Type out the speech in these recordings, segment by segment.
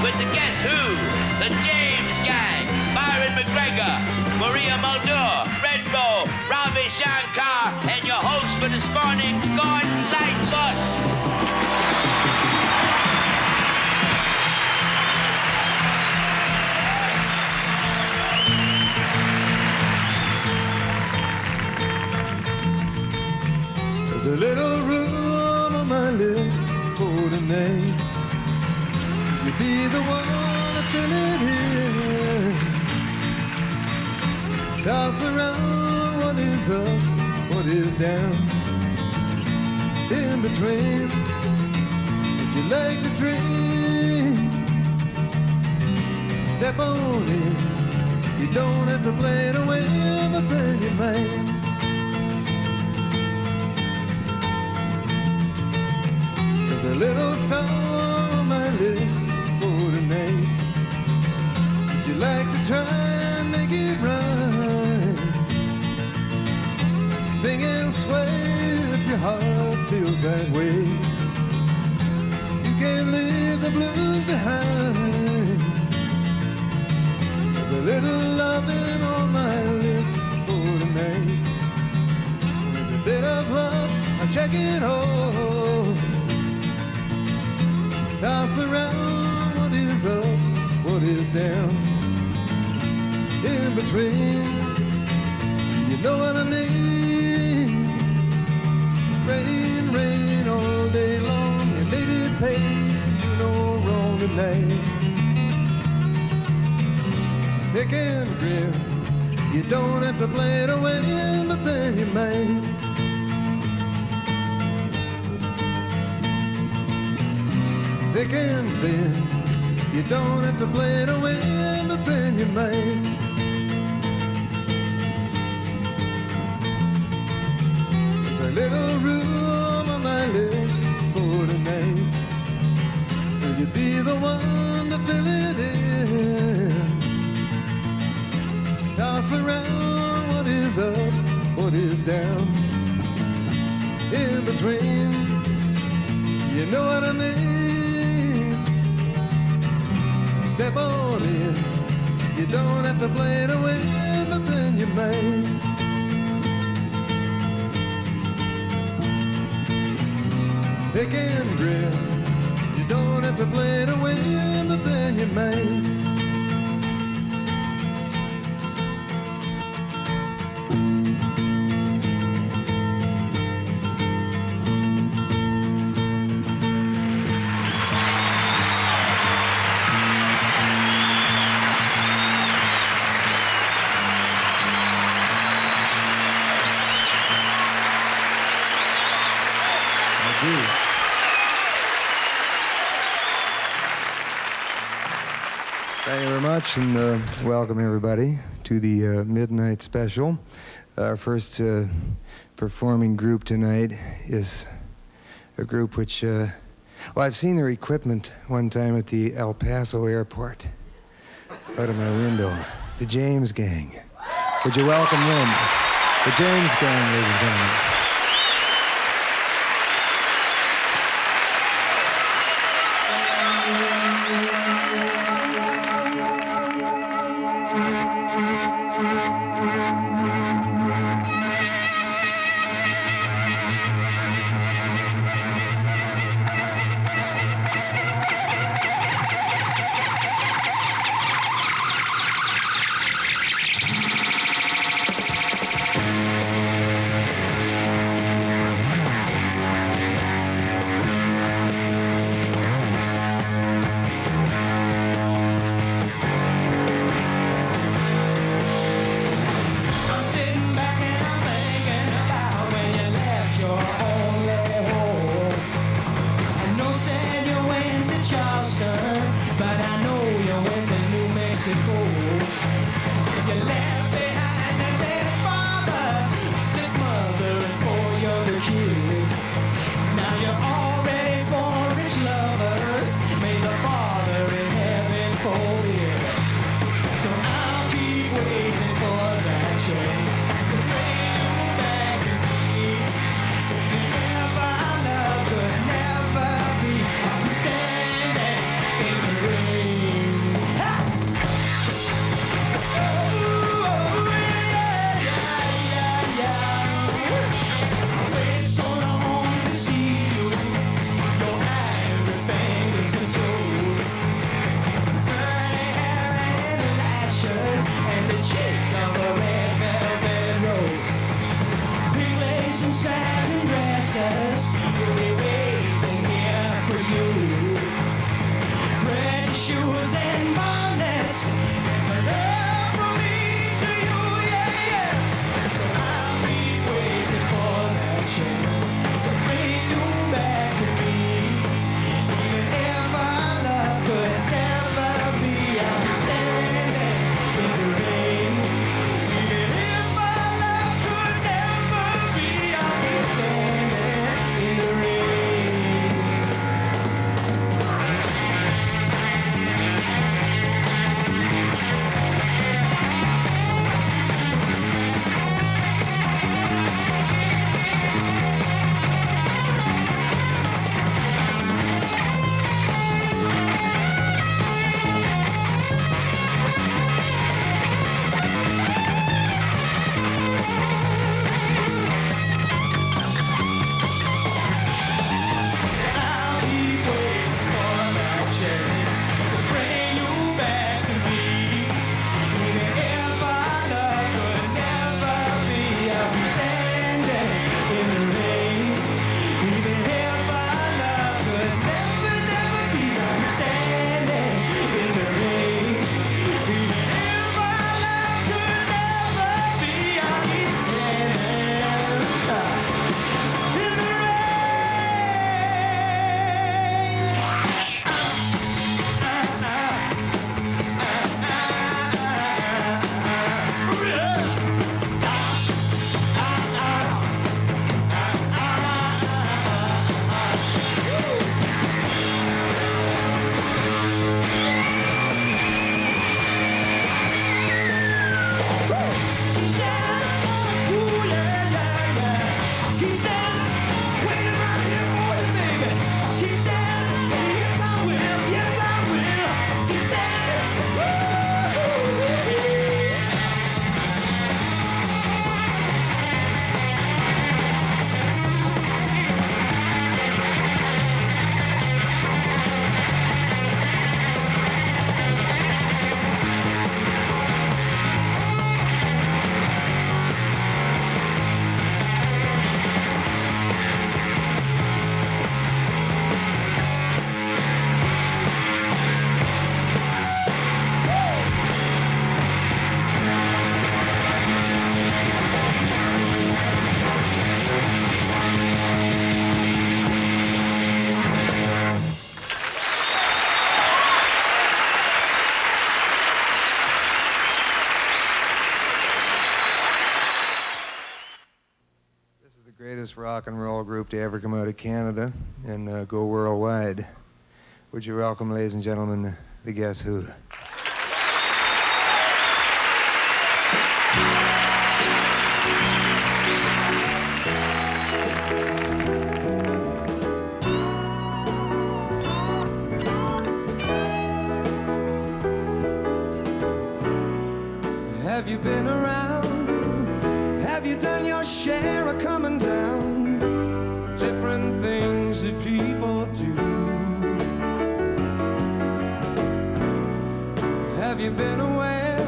With the Guess Who, the James Gang, Byron MacGregor, Maria Muldaur, Redbone, Ravi, Shankar, and your host for this morning, Gordon Lightfoot. There's a little room on my list for tonight. You'd be the one to fill it in. Toss around what is up, what is down. In between, if you like to drink, step on in. You don't have to play it away, but turn your mind. There's a little song on my list for tonight. Would you like to try and make it right? Sing and sway if your heart feels that way. You can leave the blues behind. There's a little loving on my list for tonight. With a bit of love, I'll check it off. Toss around what is up, what is down. In between, you know what I mean. Rain, rain all day long. You made it pay, you know wrong tonight. Pick and grin, you don't have to play it away, but then you might. Thick and thin, you don't have to play it away, but then you might. There's a little room on my list for tonight. Will you be the one to fill it in? Toss around what is up, what is down. In between, you know what I mean. Step on in. You don't have to play it away, but then you may. Pick and grin. You don't have to play it away, but then you may. Thank you very much, and welcome everybody to the Midnight Special. Our first performing group tonight is a group which, well, I've seen their equipment one time at the El Paso airport, out of my window. The James Gang. Would you welcome them? The James Gang, ladies and gentlemen. Mexico. You left behind a dead father, sick mother, and 4 younger kids. Now you're all ready for rich lovers. May the Father in heaven forbid. So I'll keep waiting for that train to bring you back to me. If our love could never be, I'll be standing in the rain. Ha! Oh, yeah, yeah, yeah. I waited so long to see you. Your ivory fingers and toes, burning hair and lashes, and the cheek of a red velvet rose. Pink lace and satin dresses, we'll be waiting here for you. Red shoes and bonnets, and love from me to you, yeah, yeah. So I'll be waiting for that chance to bring you back to me. Even if our love could never be, I'll be standing in the rain. Even if our love could never be, I'll be standing in the rain. I'll be waiting for that chance to bring you back to me. Even if our love could never be, I'll be standing in the rain. Even if our love could never, never be, I'll be standing in the rain. Even if our love could never be, I'll be standing in the rain. This is the greatest rock and roll group to ever come out of Canada and go worldwide. Would you welcome, ladies and gentlemen, the Guess Who? Have you been around? Have you done your share of coming down? Different things that people do. Have you been aware?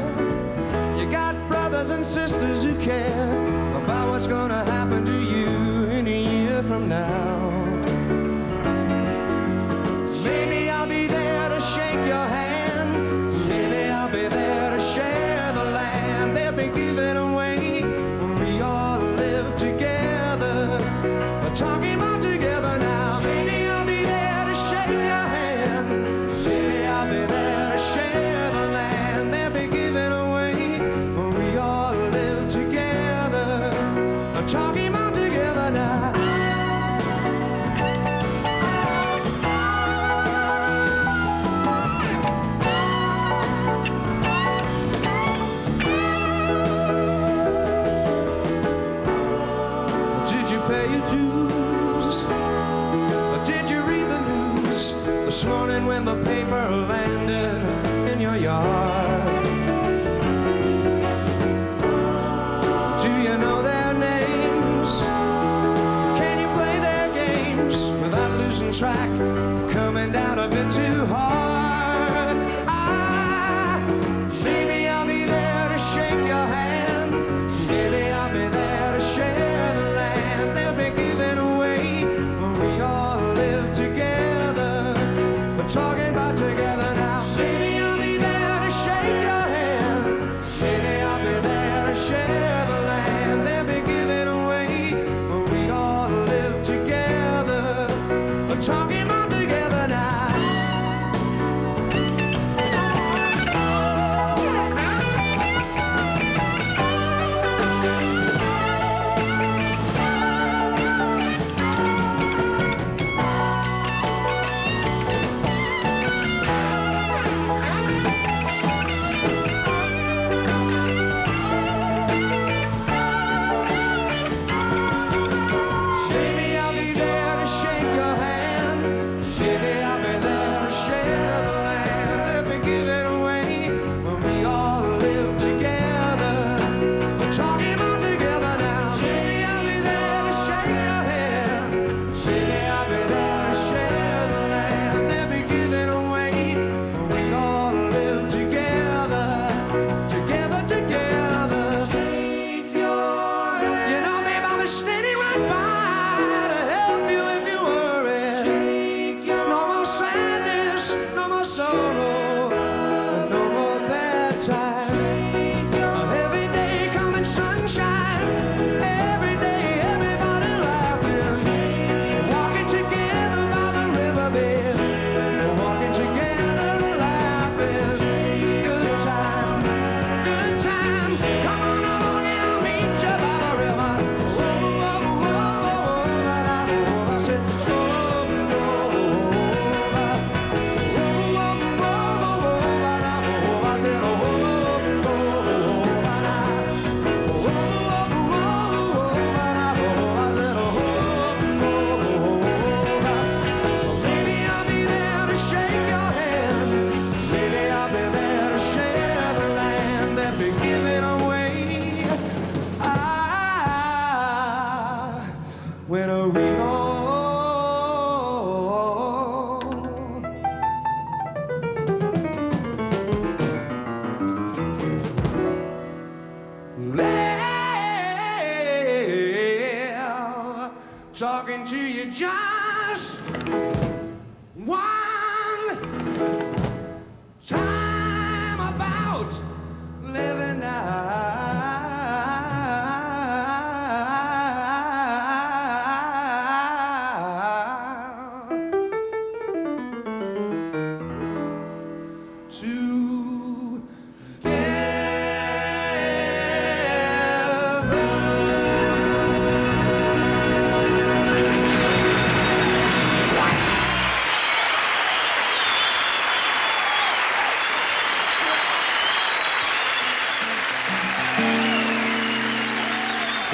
You got brothers and sisters who care about what's gonna happen to you in a year from now. Maybe I'll be there to shake your hand. Maybe I'll be there to share the land they've been giving away. We all live together, talking about together now. Maybe I'll be there to shake your hand. Maybe I'll be there to share the land morning when the paper landed in your yard. Do you know their names? Can you play their games without losing track? Coming down a bit too hard. Maybe I'll be there to shake your hand. Maybe I'll be there to share the land. They'll be giving away when we all live together. We're talking about together now. Maybe I'll be there to shake your hand. Maybe I'll be there to share the land. They'll be giving away when we all live together. We're talking about together now. Maybe I'll be there to shake your hand. Maybe I'll be there to share the land. They'll be giving away when we all live together. We're talking about together now. Maybe I'll be there to shake your hand. Maybe I'll be there to share the land. They'll be giving away when we all live together. Together, together. Shake your hand. You know, babe, I'll be standing right by to help you if you worry. No more sadness, no more sorrow, no more bad times. Every day coming sunshine, every day everybody laughing. We're walking together by the riverbed. We're walking together laughing. Good time, good time. Come on along and I'll meet you by the river. Whoa, whoa, whoa, whoa, I said, whoa, whoa, maybe I'll be there to shake your hand. Maybe I'll be there to share the land that be giving away. When we all live, talking to you just one time about living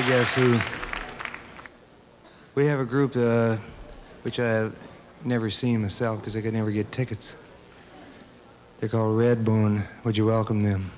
Guess who? We have a group which I've never seen myself because I could never get tickets. They're called Redbone. Would you welcome them?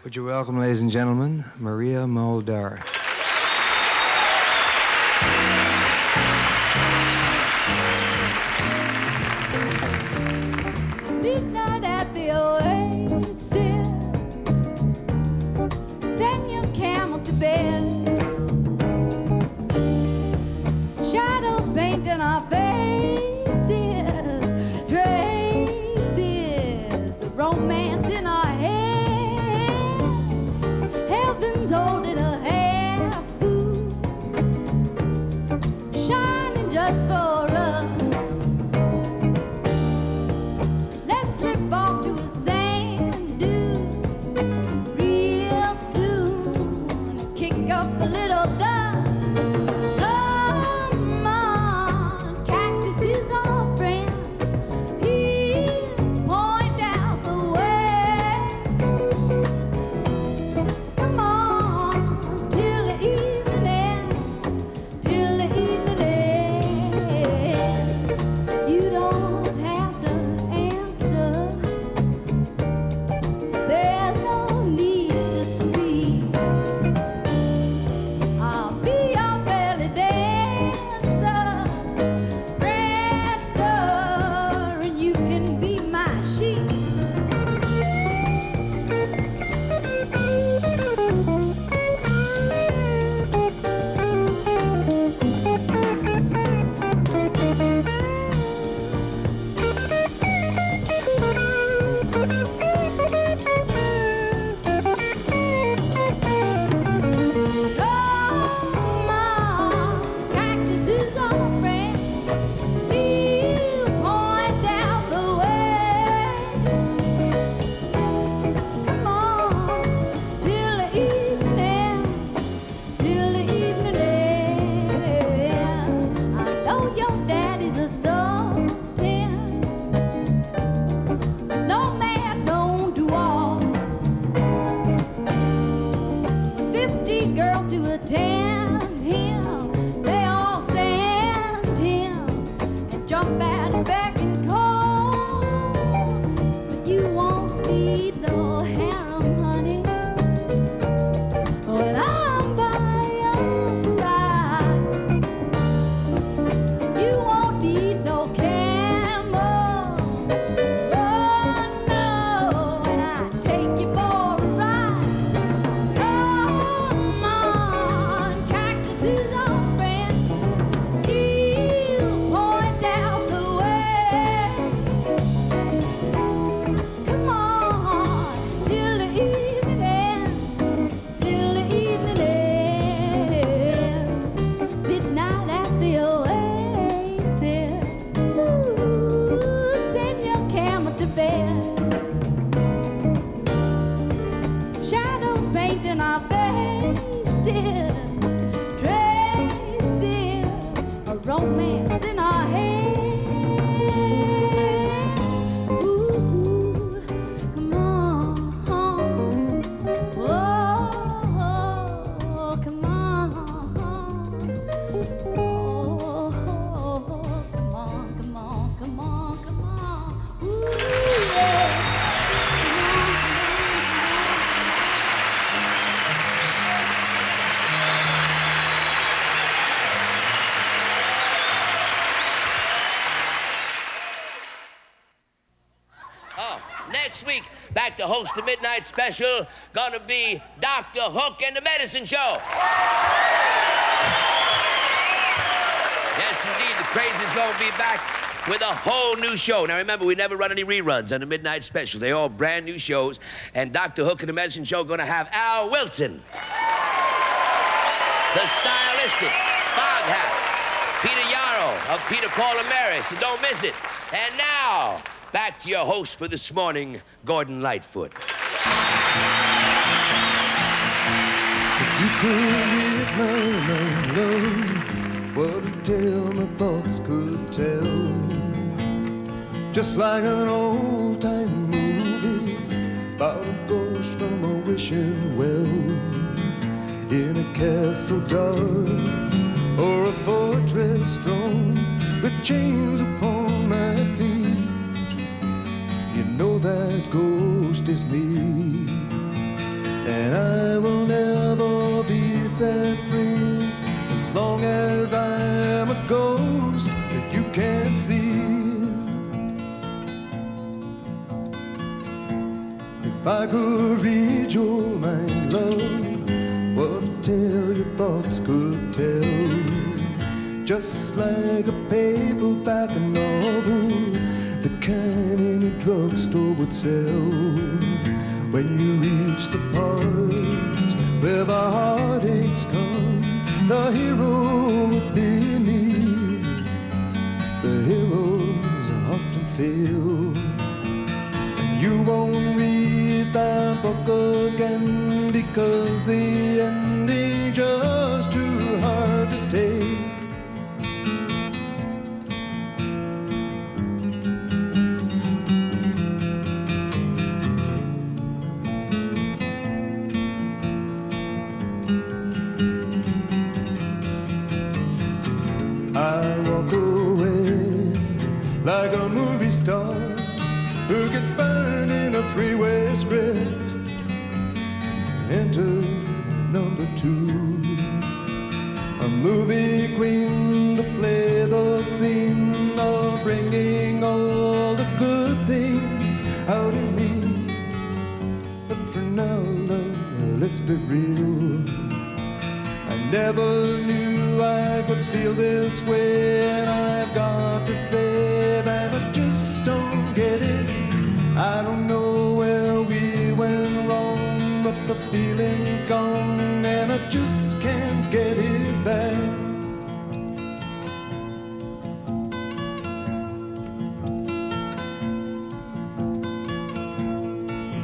Would you welcome, ladies and gentlemen, Maria Muldaur. Midnight at the Oasis, send your camel to bed. Shadows painting our faces, traces of romance in our head. Heaven's holding a half moon, shining just for us. Let's slip off to a sand dune real soon. Kick up a little dust. Come on, cactus is our friend. He'll point out the way. Come on, till the evening ends, till the evening ends. You don't have to answer. There's no need to speak. I'll be your belly dancer, prancer, and you can be my sheep. Come on, cactus is our friend. He'll point out the way. Come on, till the evening ends, till the evening ends. I know your daddy's a sultan, no man known to all. 50 girls to attend him, they all send him and jump at his beck and call. But you won't need no harem, honey, when I'm by your side. You won't need no camel, oh no, when I take you for a ride. Come on, cactus is our friend. He'll point out the way. Come on, till the evening ends, till the evening ends. Midnight at the Oasis. Ooh, send your camel to bed. Shadows painting our faces, traces of romance in our head. Ooh, come on, oh, come on, oh, come on, come on, come on, come on. Ooh, yeah. Oh, next week, back to host the Midnight Special, gonna be Dr. Hook and the Medicine Show. Yes, indeed, the crazy's gonna be back with a whole new show. Now, remember, we never run any reruns on the Midnight Special. They're all brand new shows, and Dr. Hook and the Medicine Show gonna have Al Wilson, the Stylistics, Foghat, Peter Yarrow of Peter, Paul, and Mary, so don't miss it. And now, back to your host for this morning, Gordon Lightfoot. If you could read my love, what a tale my thoughts could tell. Just like an old-time movie about a ghost from a wishing well, in a castle dark or a fortress strong with chains upon my feet. You know that ghost is me, set free, as long as I'm a ghost that you can't see. If I could read your mind, love, what a tale your thoughts could tell. Just like a paperback novel, the kind any drugstore would sell. When you reach the part where the heartaches come, the hero would be me. The heroes often fail, and you won't read that book again because the ending's just too hard to take. I walk away like a movie star who gets burned in a three-way script. Enter number two, a movie queen to play the scene of bringing all the good things out in me. But for now, love, let's be real. I never knew I could feel this way, and I've got to say that I just don't get it. I don't know where we went wrong, but the feeling's gone, and I just can't get it back.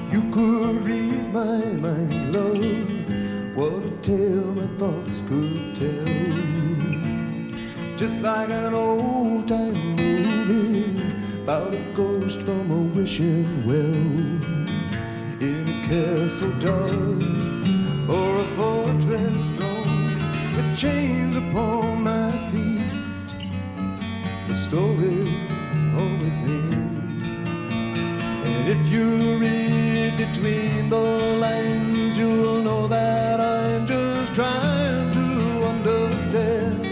If you could read my mind, love, what a tale my thoughts could tell. Just like an old-time movie about a ghost from a wishing well, in a castle dark or a fortress strong, with chains upon my feet. The story always ends, and if you read between the lines, you'll know that I'm just trying to understand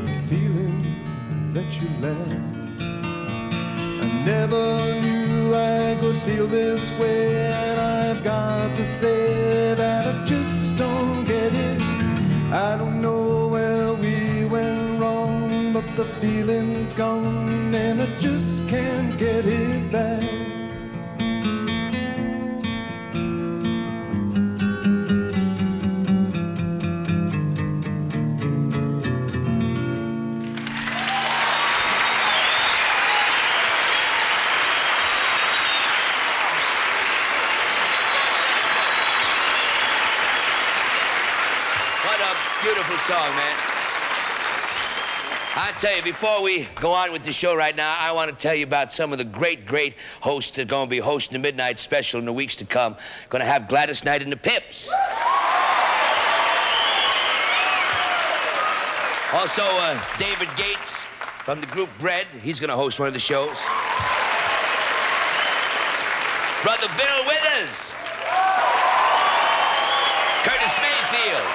the feelings that you lack. I never knew I could feel this way, and I've got to say that I just don't get it. I don't know where we went wrong, but the feeling's gone, and I just can't get it back. Beautiful song, man. I tell you, before we go on with the show right now, I want to tell you about some of the great, great hosts that are going to be hosting the Midnight Special in the weeks to come. Going to have Gladys Knight and the Pips. Also, David Gates from the group Bread. He's going to host one of the shows. Brother Bill Withers. Curtis Mayfield.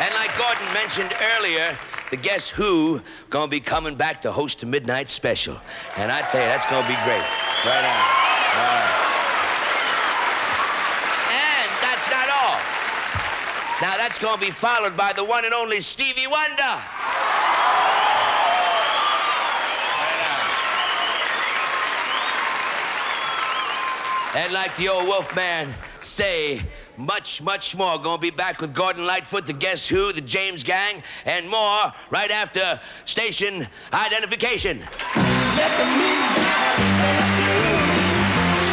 And like Gordon mentioned earlier, the Guess Who gonna be coming back to host the Midnight Special. And I tell you, that's gonna be great. Right on. All right. And that's not all. Now that's gonna be followed by the one and only Stevie Wonder. And like the old Wolfman say, much, much more. Gonna be back with Gordon Lightfoot, the Guess Who, the James Gang, and more right after station identification. Let the midnight special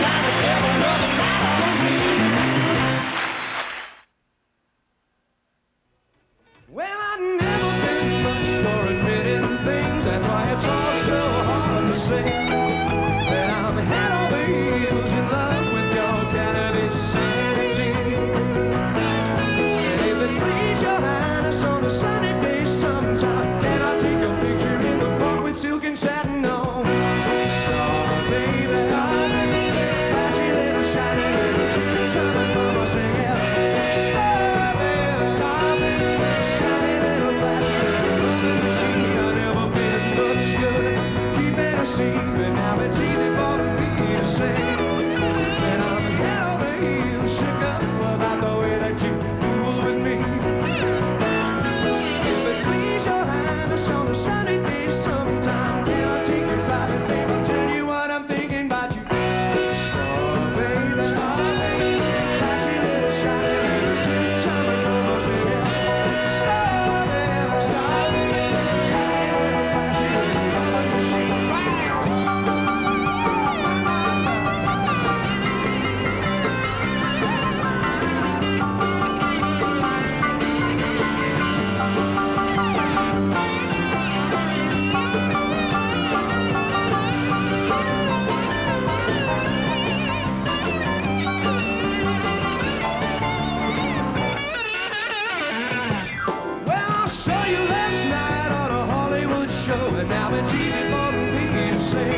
shine a tell another light on me. Well, I've never been much for admitting things. That's why it's all so hard to say that I'm head over heels in love with your cannabis sanity. And if it please your highness on a sunny day sometime, then I'll take a picture in the park with silk and satin on. Star baby, flashy little shiny little summer see, but now it's easy for me to say that I'm head over heels shook up about the way that you fool with me. If it please your highness on a sunny day sometime, can I take you driving, baby? Tell you what I'm thinking about you. Star baby, flashy little shiny little two-time and almost say yeah. Star baby, shiny little flashy little loving machine. Well, I saw you last night on a Hollywood show, and now it's easy for me to say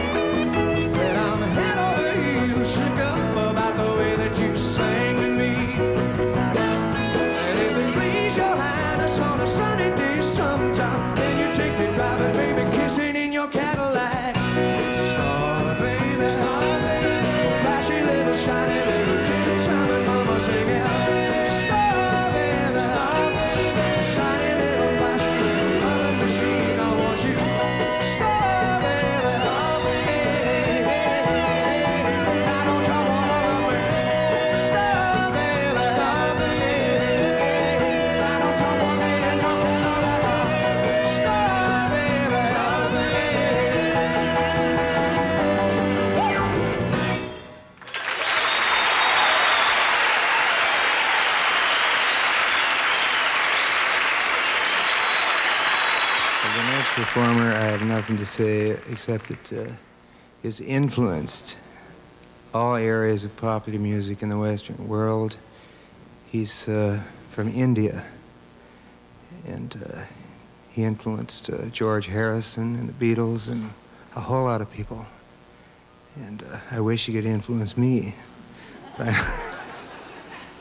that I'm head over heels shook up about the way that you sang to me. And if it please your highness on a sunny day sometime, then you take me driving, baby, kissing in your Cadillac. Star baby, flashy little shiny little two-time and mama sing out. Star baby, shiny little flashy little loving machine, I want you. Star baby, now don't you wanna love me? Star baby, now don't you want me and nothing all that? Star baby, For the next performer, I have nothing to say except that he's influenced all areas of popular music in the Western world. He's from India, and he influenced George Harrison and the Beatles and a whole lot of people. And I wish he could influence me, but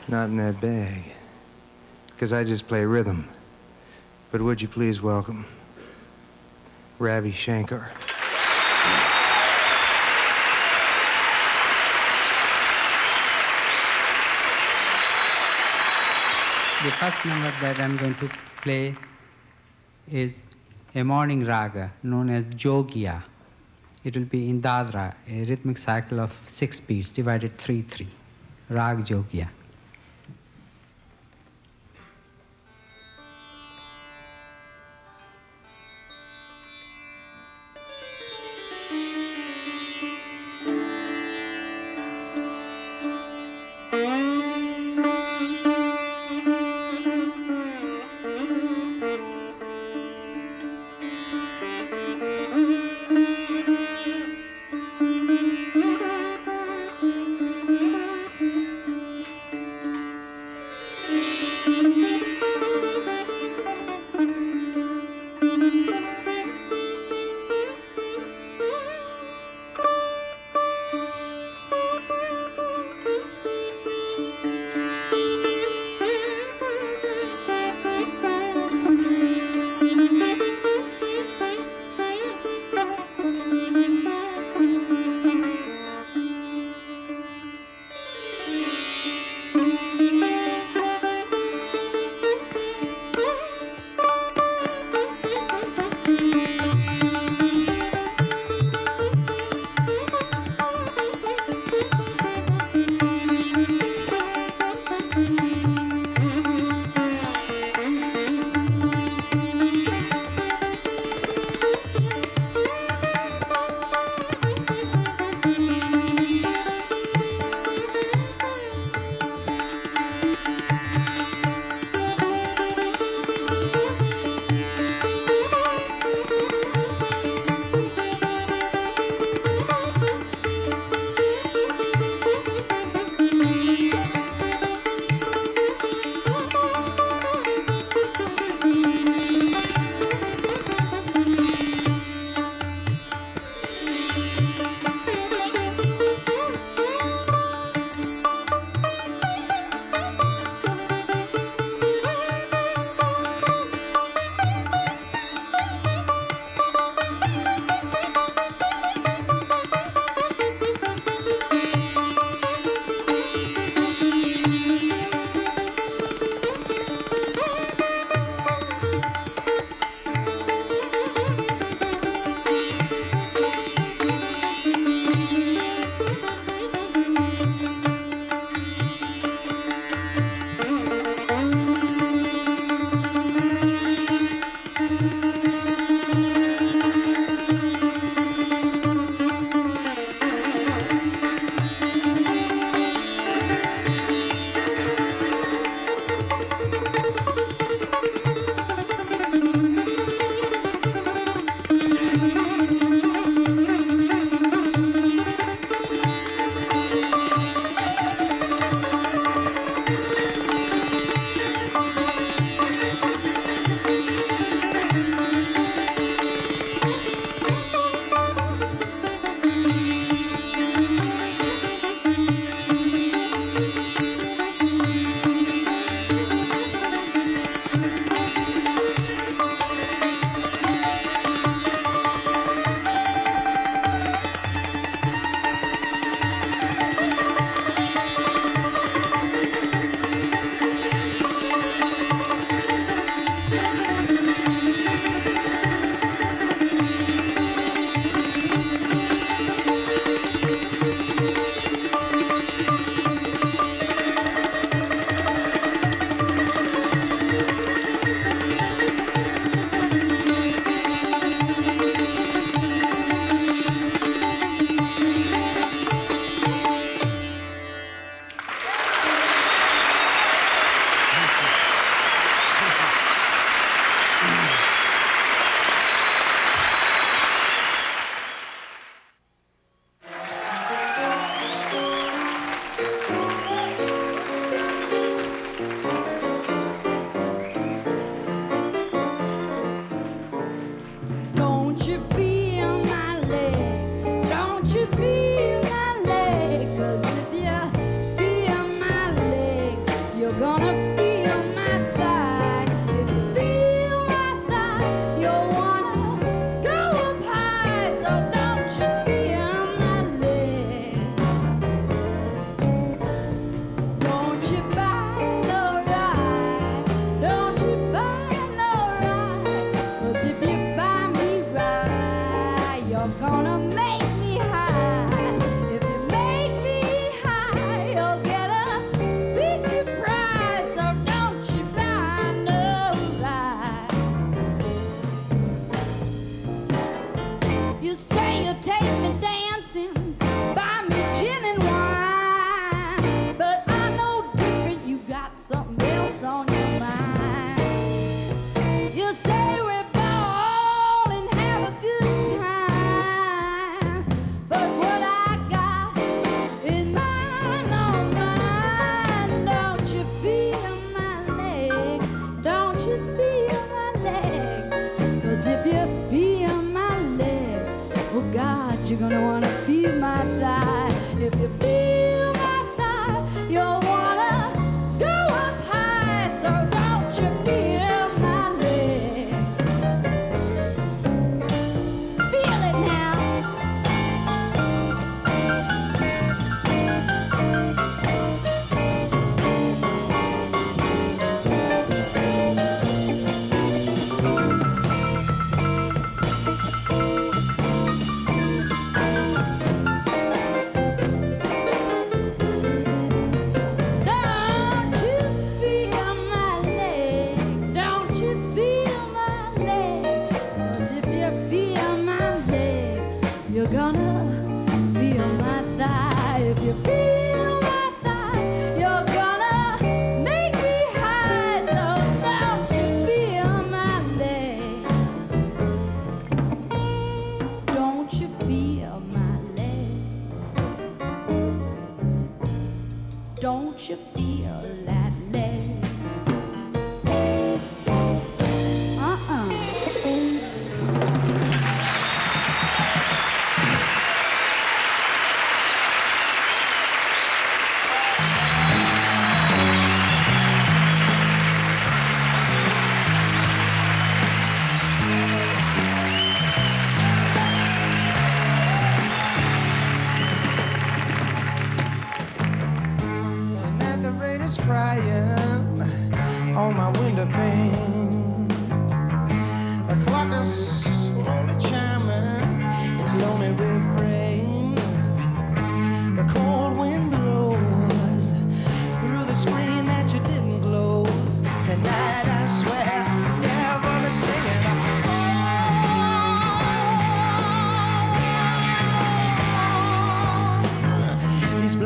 not in that bag, because I just play rhythm. But would you please welcome Ravi Shankar. The first number that I'm going to play is a morning raga known as Jogiya. It will be in Dadra, a rhythmic cycle of 6 beats divided 3-3. Rag Jogiya.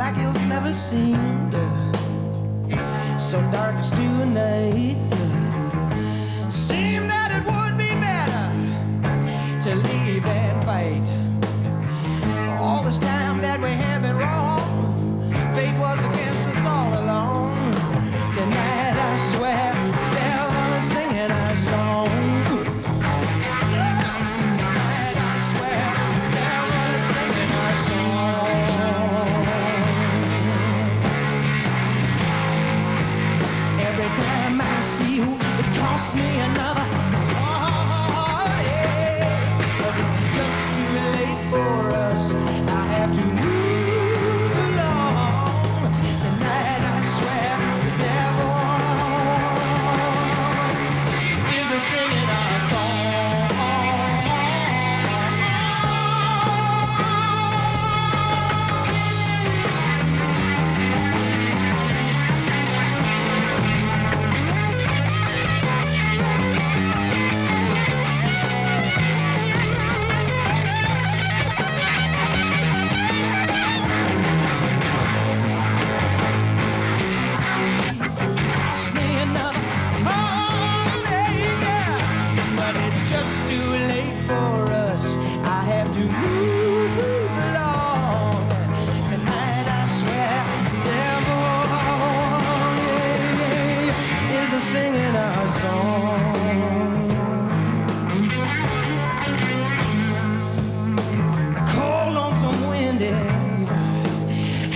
like you'll never seen. So darkness to a night. Seemed that it would be better to leave and fight. All this time that we have been wrong, fate was against us all along. Tonight I swear the devil is singing our song. Tonight I swear the devil is singing our song. Every time I see you, it costs me another heartache. But it's just too late for us. I have to move along. Tonight I swear the devil is singing our song. Cost me another heartache, but it's just too late for us. I have to move along. Tonight I swear the devil is singing our song. Cold on some wind is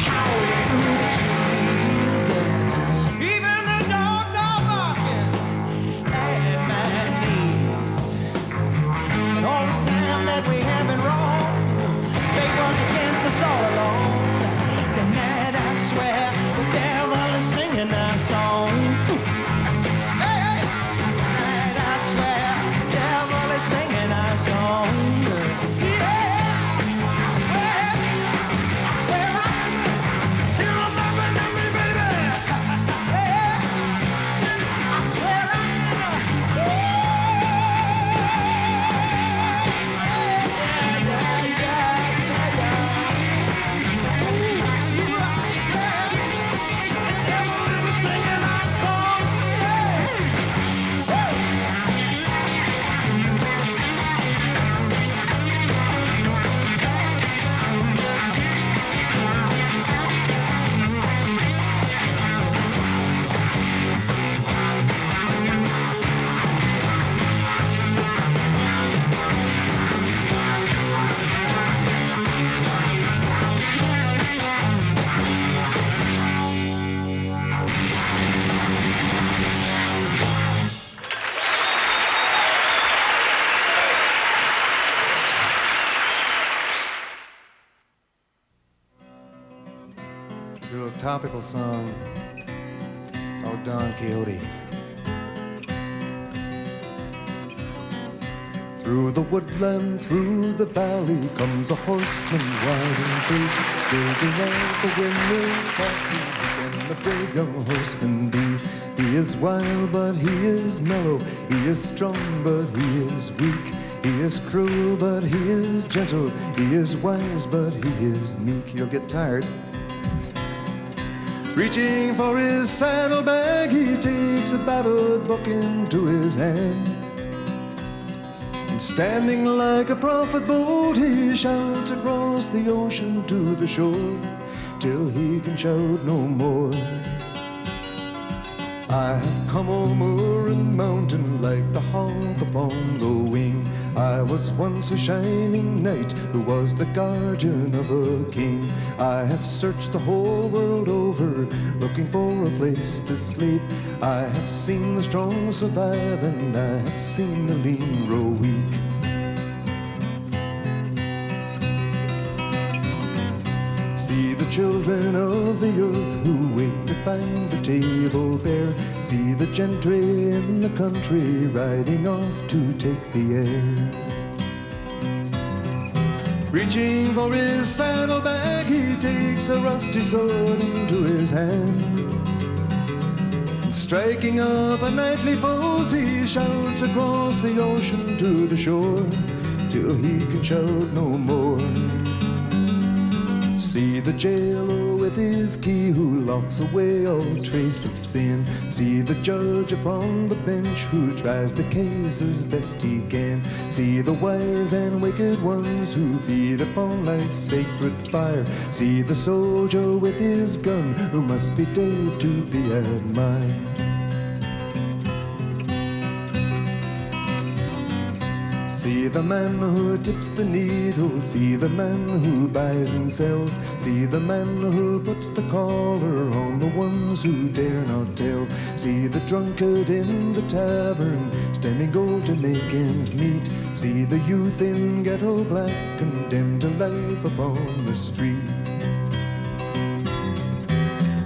howling through the trees. Even the dogs are barking at my knees. And all this time that we have been wrong, fate was against us all along. Tonight I swear the devil is singing our song. Hey, hey. Tonight I swear the devil is singing our song. Yeah, I swear I hear him laughing at me, baby. Yeah, I swear I Do a topical song about Don Quixote. Through the woodland, through the valley, comes a horseman riding through, building out the windmills passing. Can the brave young horseman be? He is wild, but he is mellow. He is strong, but he is weak. He is cruel, but he is gentle. He is wise, but he is meek. You'll get tired. Reaching for his saddlebag, he takes a battered book into his hand. And standing like a prophet bold, he shouts across the ocean to the shore, till he can shout no more. I have come over and mountain like the hawk upon the wing. I was once a shining knight who was the guardian of a king. I have searched the whole world over, looking for a place to sleep. I have seen the strong survive and I have seen the lean grow weak. See the children of the earth who wake to find the table bare. See the gentry in the country riding off to take the air. Reaching for his saddlebag, he takes a rusty sword into his hand. Striking up a knightly pose, he shouts across the ocean to the shore, till he can shout no more. See the jailer with his key who locks away all trace of sin. See the judge upon the bench who tries the case as best he can. See the wise and wicked ones who feed upon life's sacred fire. See the soldier with his gun who must be dead to be admired. See the man who tips the needle, see the man who buys and sells, see the man who puts the collar on the ones who dare not tell. See the drunkard in the tavern, stemming gold to make ends meet. See the youth in ghetto black, condemned to life upon the street.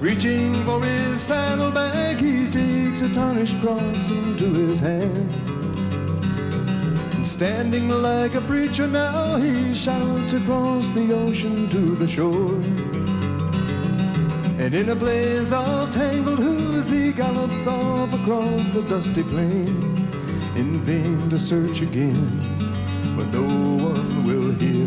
Reaching for his saddlebag, he takes a tarnished cross into his hand. Standing like a preacher now, he shouts across the ocean to the shore. And in a blaze of tangled hooves, he gallops off across the dusty plain, in vain to search again when no one will hear.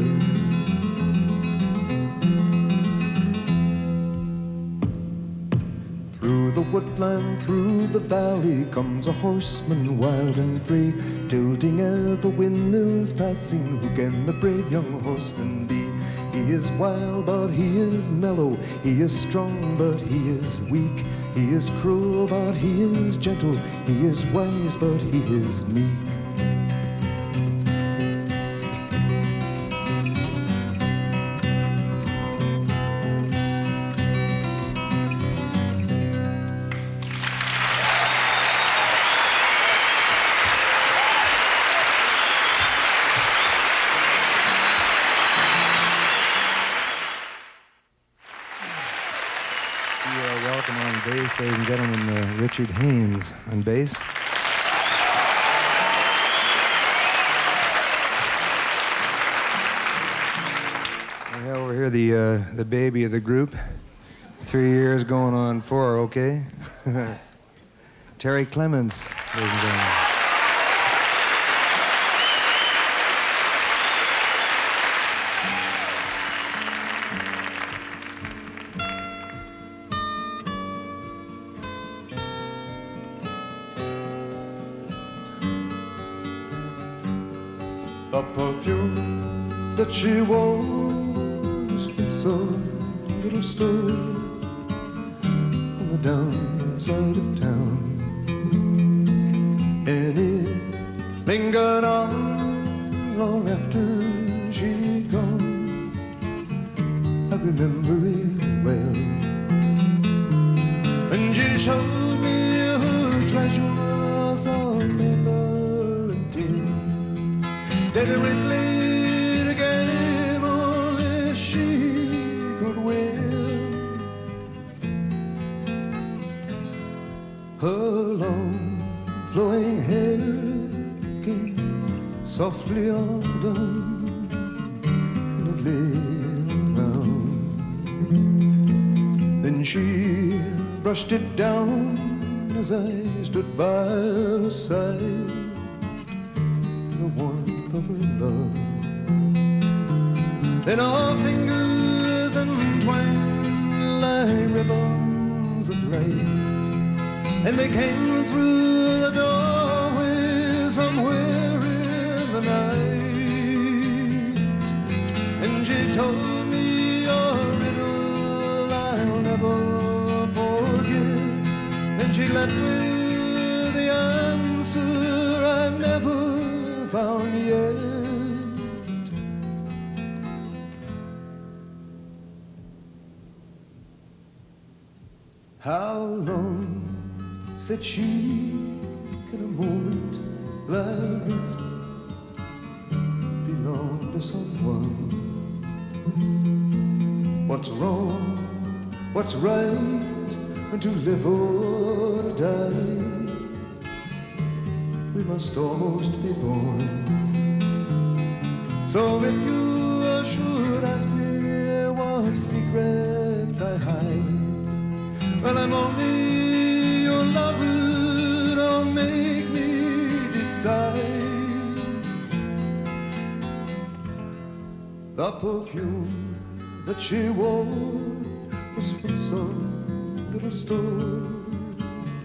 Through the woodland, through the valley, comes a horseman wild and free, tilting at the windmills passing. Who can the brave young horseman be? He is wild, but he is mellow. He is strong, but he is weak. He is cruel, but he is gentle. He is wise, but he is meek. Ladies and gentlemen, Richard Haynes on bass. I have over here the baby of the group, 3 years going on 4, okay? Terry Clements, ladies and gentlemen. The perfume that she was from some little store on the downside of town, and it lingered on long after she'd gone. I remember it well, and she showed me her treasures of paper and tin. Deliberately to get him only she could win. Her long flowing hair came softly undone and it lay around. Then she brushed it down as I stood by her side. The warmth of her love. Then our fingers entwined like ribbons of light, and they came through the doorway somewhere in the night. And she told me a riddle I'll never forget. Then she left me the answer I've never found yet. How long, said she, can a moment like this belong to someone? What's wrong, what's right, and to live or to die? We must almost be born. So if you should ask me what secrets I hide, well, I'm only your lover, don't make me decide. The perfume that she wore was from some little store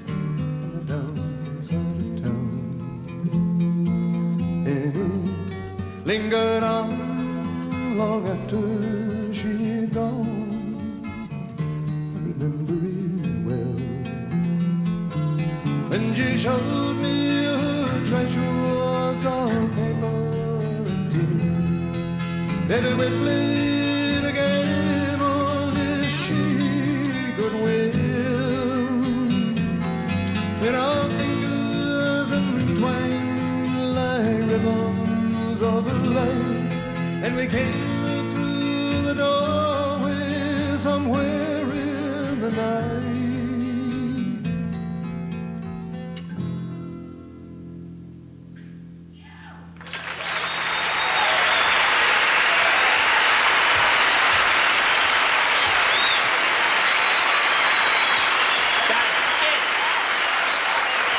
on the downside of town. And it lingered on long after she had gone. I remember it well. When she showed me her treasures of paper and tin, baby, we played a game only she could win. And our fingers entwined like ribbons of light, and we came through the doorway somewhere in the night. That's it.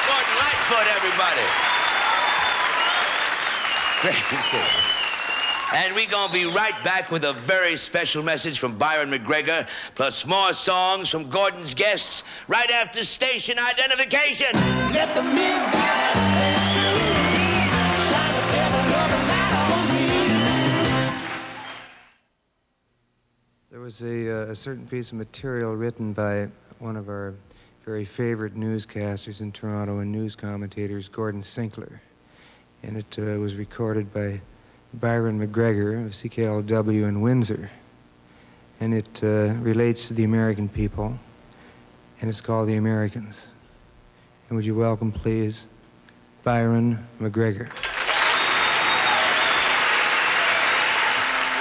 Gordon Lightfoot, everybody. Crazy. And we're going to be right back with a very special message from Byron MacGregor, plus more songs from Gordon's guests right after station identification. Let the midnight stay true. Shine a table of the night on me. There was a certain piece of material written by one of our very favorite newscasters in Toronto and news commentators, Gordon Sinclair. And it was recorded by Byron MacGregor of CKLW in Windsor. And it relates to the American people, and it's called The Americans. And would you welcome, please, Byron MacGregor.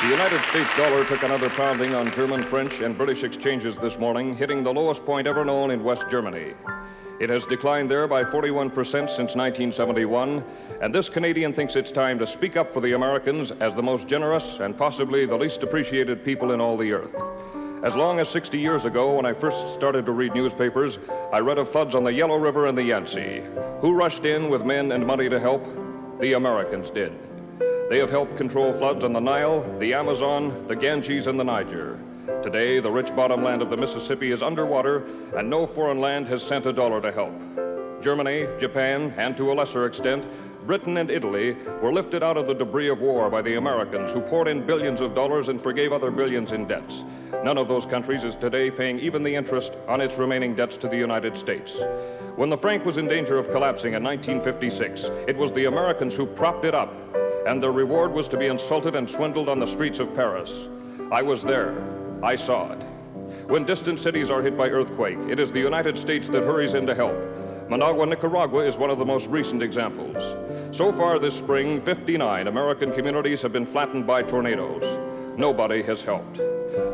The United States dollar took another pounding on German, French, and British exchanges this morning, hitting the lowest point ever known in West Germany. It has declined there by 41% since 1971, and this Canadian thinks it's time to speak up for the Americans as the most generous and possibly the least appreciated people in all the earth. As long as 60 years ago, when I first started to read newspapers, I read of floods on the Yellow River and the Yangtze. Who rushed in with men and money to help? The Americans did. They have helped control floods on the Nile, the Amazon, the Ganges, and the Niger. Today, the rich bottomland of the Mississippi is underwater, and no foreign land has sent a dollar to help. Germany, Japan, and to a lesser extent, Britain and Italy were lifted out of the debris of war by the Americans, who poured in billions of dollars and forgave other billions in debts. None of those countries is today paying even the interest on its remaining debts to the United States. When the franc was in danger of collapsing in 1956, it was the Americans who propped it up, and their reward was to be insulted and swindled on the streets of Paris. I was there. I saw it. When distant cities are hit by earthquake, it is the United States that hurries in to help. Managua, Nicaragua is one of the most recent examples. So far this spring, 59 American communities have been flattened by tornadoes. Nobody has helped.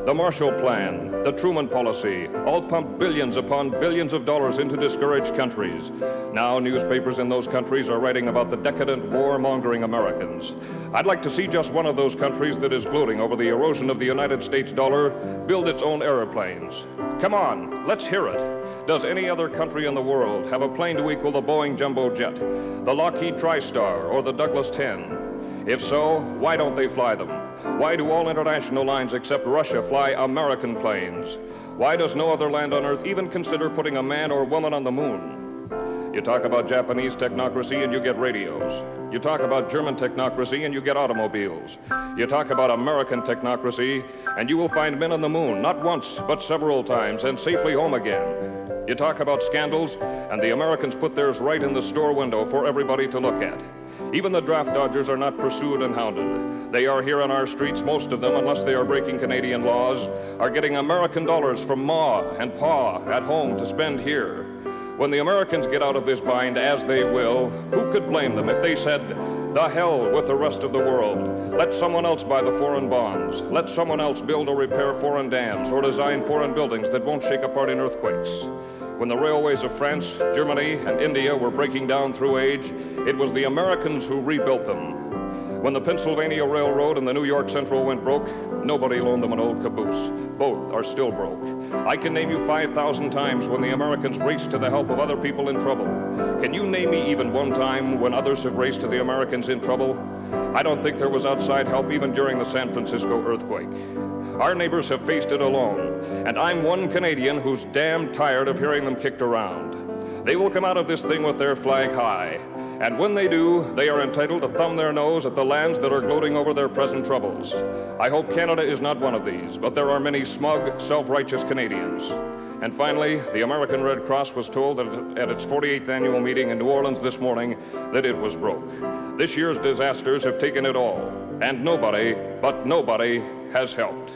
The Marshall Plan, the Truman Policy, all pumped billions upon billions of dollars into discouraged countries. Now newspapers in those countries are writing about the decadent, war-mongering Americans. I'd like to see just one of those countries that is gloating over the erosion of the United States dollar build its own airplanes. Come on, let's hear it. Does any other country in the world have a plane to equal the Boeing jumbo jet, the Lockheed TriStar, or the Douglas 10? If so, why don't they fly them? Why do all international lines except Russia fly American planes? Why does no other land on Earth even consider putting a man or woman on the moon? You talk about Japanese technocracy and you get radios. You talk about German technocracy and you get automobiles. You talk about American technocracy and you will find men on the moon, not once, but several times, and safely home again. You talk about scandals and the Americans put theirs right in the store window for everybody to look at. Even the draft dodgers are not pursued and hounded. They are here on our streets, most of them, unless they are breaking Canadian laws, are getting American dollars from Ma and Pa at home to spend here. When the Americans get out of this bind, as they will, who could blame them if they said, the hell with the rest of the world. Let someone else buy the foreign bonds. Let someone else build or repair foreign dams or design foreign buildings that won't shake apart in earthquakes. When the railways of France, Germany, and India were breaking down through age, it was the Americans who rebuilt them. When the Pennsylvania Railroad and the New York Central went broke, nobody loaned them an old caboose. Both are still broke. I can name you 5,000 times when the Americans raced to the help of other people in trouble. Can you name me even one time when others have raced to the Americans in trouble? I don't think there was outside help even during the San Francisco earthquake. Our neighbors have faced it alone, and I'm one Canadian who's damn tired of hearing them kicked around. They will come out of this thing with their flag high, and when they do, they are entitled to thumb their nose at the lands that are gloating over their present troubles. I hope Canada is not one of these, but there are many smug, self-righteous Canadians. And finally, the American Red Cross was told that at its 48th annual meeting in New Orleans this morning that it was broke. This year's disasters have taken it all, and nobody, but nobody, has helped.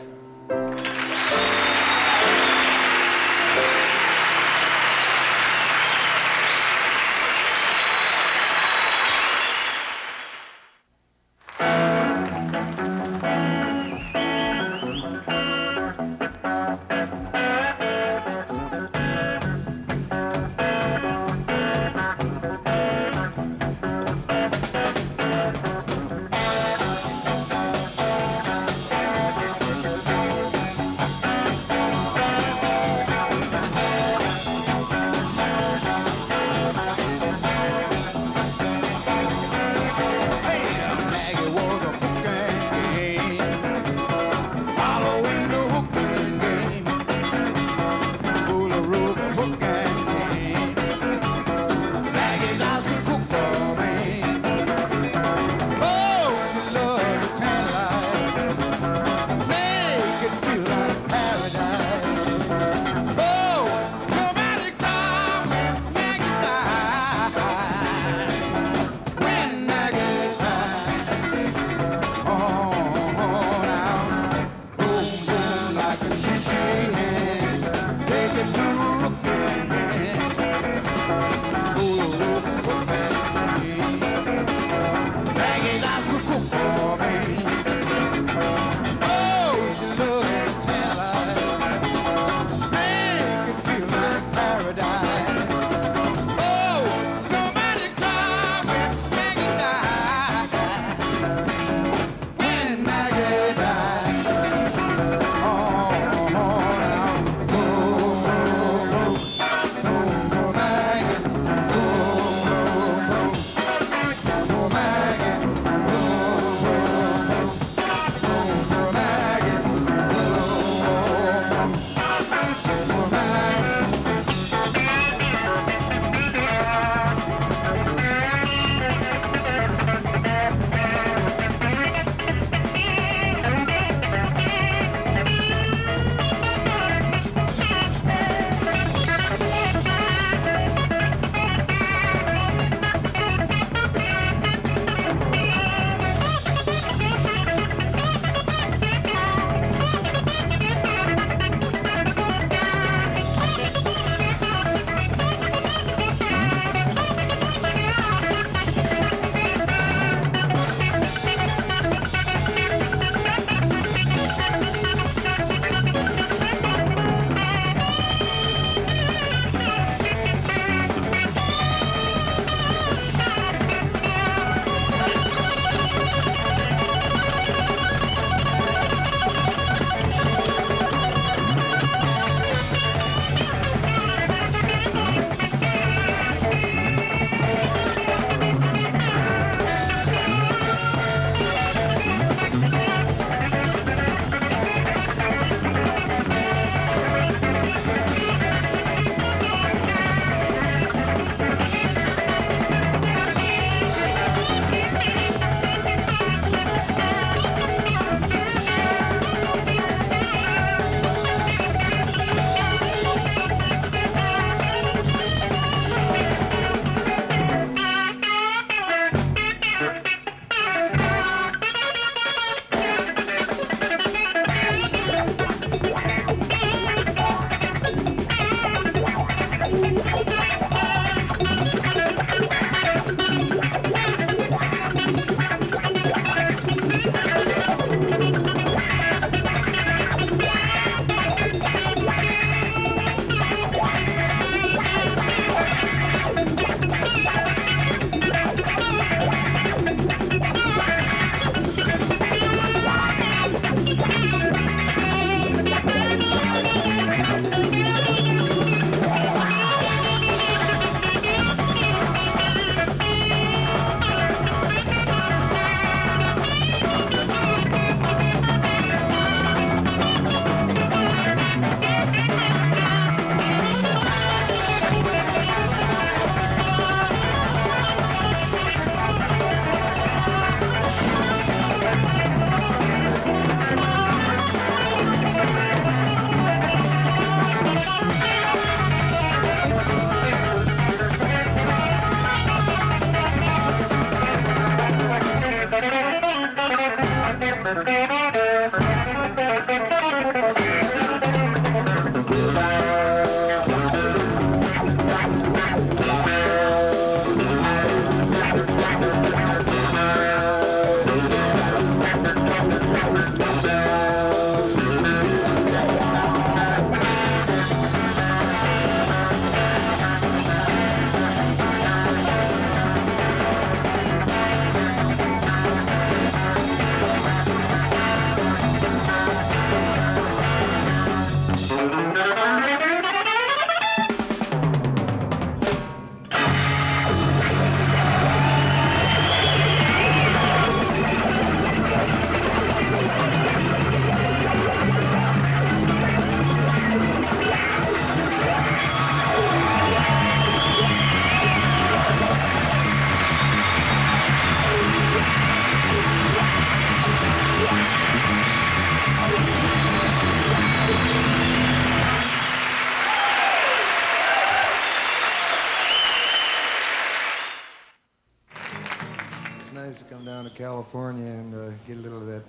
Nice to come down to California and get a little of that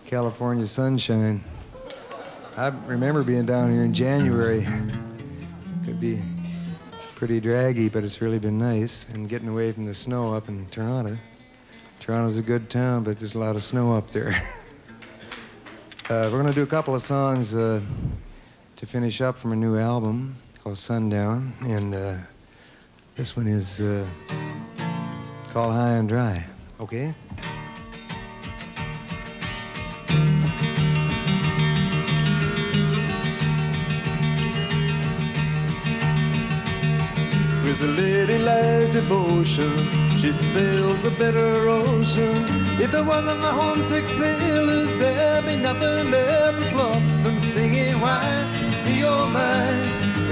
California sunshine. I remember being down here in January. Could be pretty draggy, but it's really been nice. And getting away from the snow up in Toronto. Toronto's a good town, but there's a lot of snow up there. We're going to do a couple of songs to finish up from a new album called Sundown. And this one is called High and Dry. Okay? With a ladylike devotion, she sails a better ocean. If it wasn't for homesick sailors, there'd be nothing left but blossom singing. Why, oh my,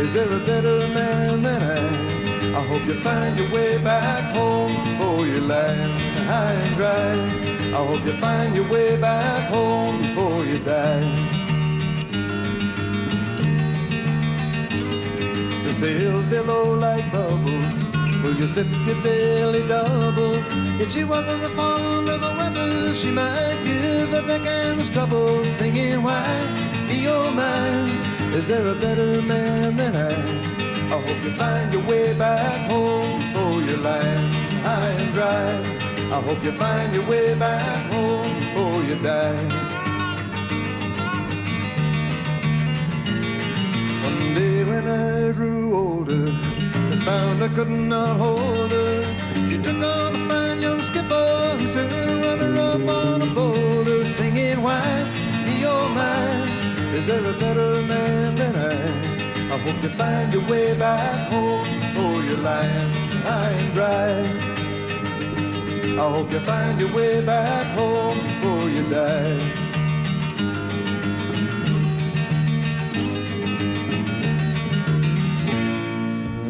is there a better man than I hope you find your way back home before you land high and dry. I hope you find your way back home before you die. The sails below like bubbles, will you sip your daily doubles? If she wasn't so fond of the weather, she might give the deckhands trouble, singing, why, oh my, is there a better man than I hope you find your way back home before you land high and dry. I hope you find your way back home before you die. One day when I grew older, I found I could not hold her. She took on a fine young skipper who soon run her up on a boulder, singing, why, oh my, is there a better man than I hope you find your way back home before you land high and dry. I hope you find your way back home before you die.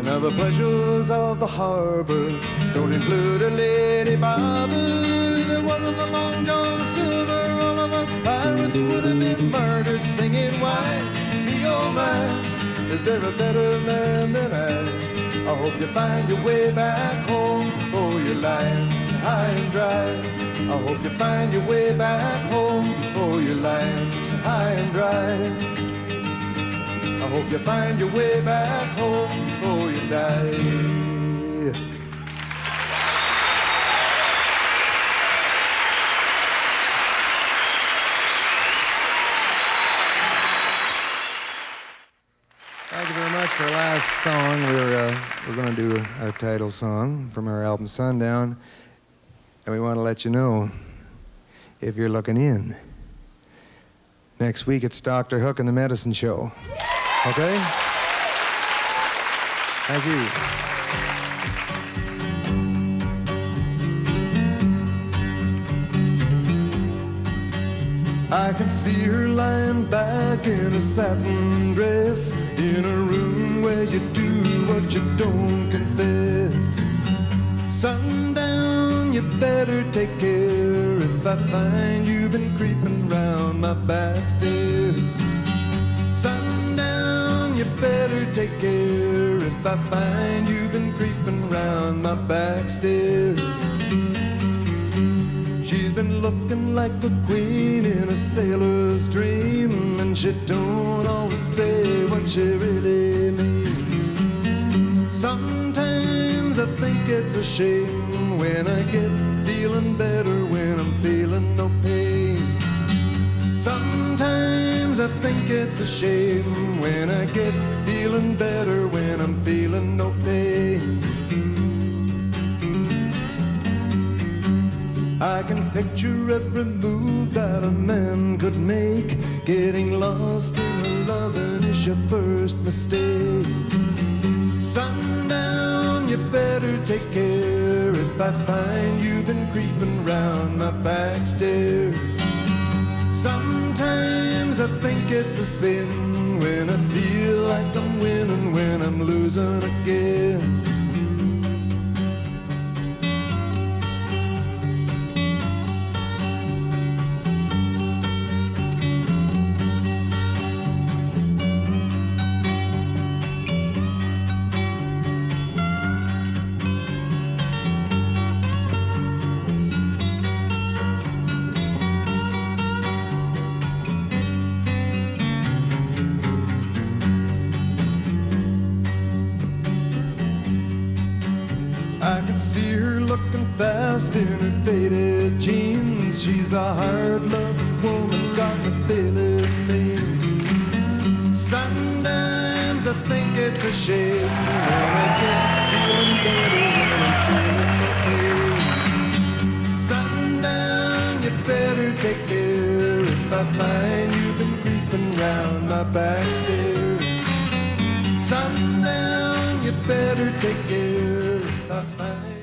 Now the pleasures of the harbor don't include a lady barber. If it wasn't for Long John Silver, all of us pirates would have been murdered, singing, why, oh my, is there a better man than I hope you find your way back home before you land high and dry. I hope you find your way back home before you land high and dry. I hope you find your way back home before you die. Thank you very much for our last song. We're going to do our title song from our album Sundown, and we want to let you know if you're looking in. Next week it's Dr. Hook and the Medicine Show. Okay? Thank you. I can see her lying back in a satin dress, in a room where you do what you don't confess. Sundown, you better take care if I find you've been creeping round my back stairs. Sundown, you better take care if I find you've been creeping round my back stairs. She's been looking like the queen in a sailor's dream, and she don't always say what she really means. Sometimes I think it's a shame when I get feeling better when I'm feeling no pain. Sometimes I think it's a shame when I get feeling better when I'm feeling no pain. I can picture every move that a man could make. Getting lost in a loving is your first mistake. Sundown, you better take care if I find you've been creeping round my back stairs. Sometimes I think it's a sin when I feel like I'm winning when I'm losing again. I can see her looking fast in her faded jeans. She's a hard-loving woman, got me feeling mean. Sometimes I think it's a shame when I get feeling better when I'm feeling no pain. Sundown, you better take care if I find you've been creeping round my back stairs. Sundown, you better take care if I find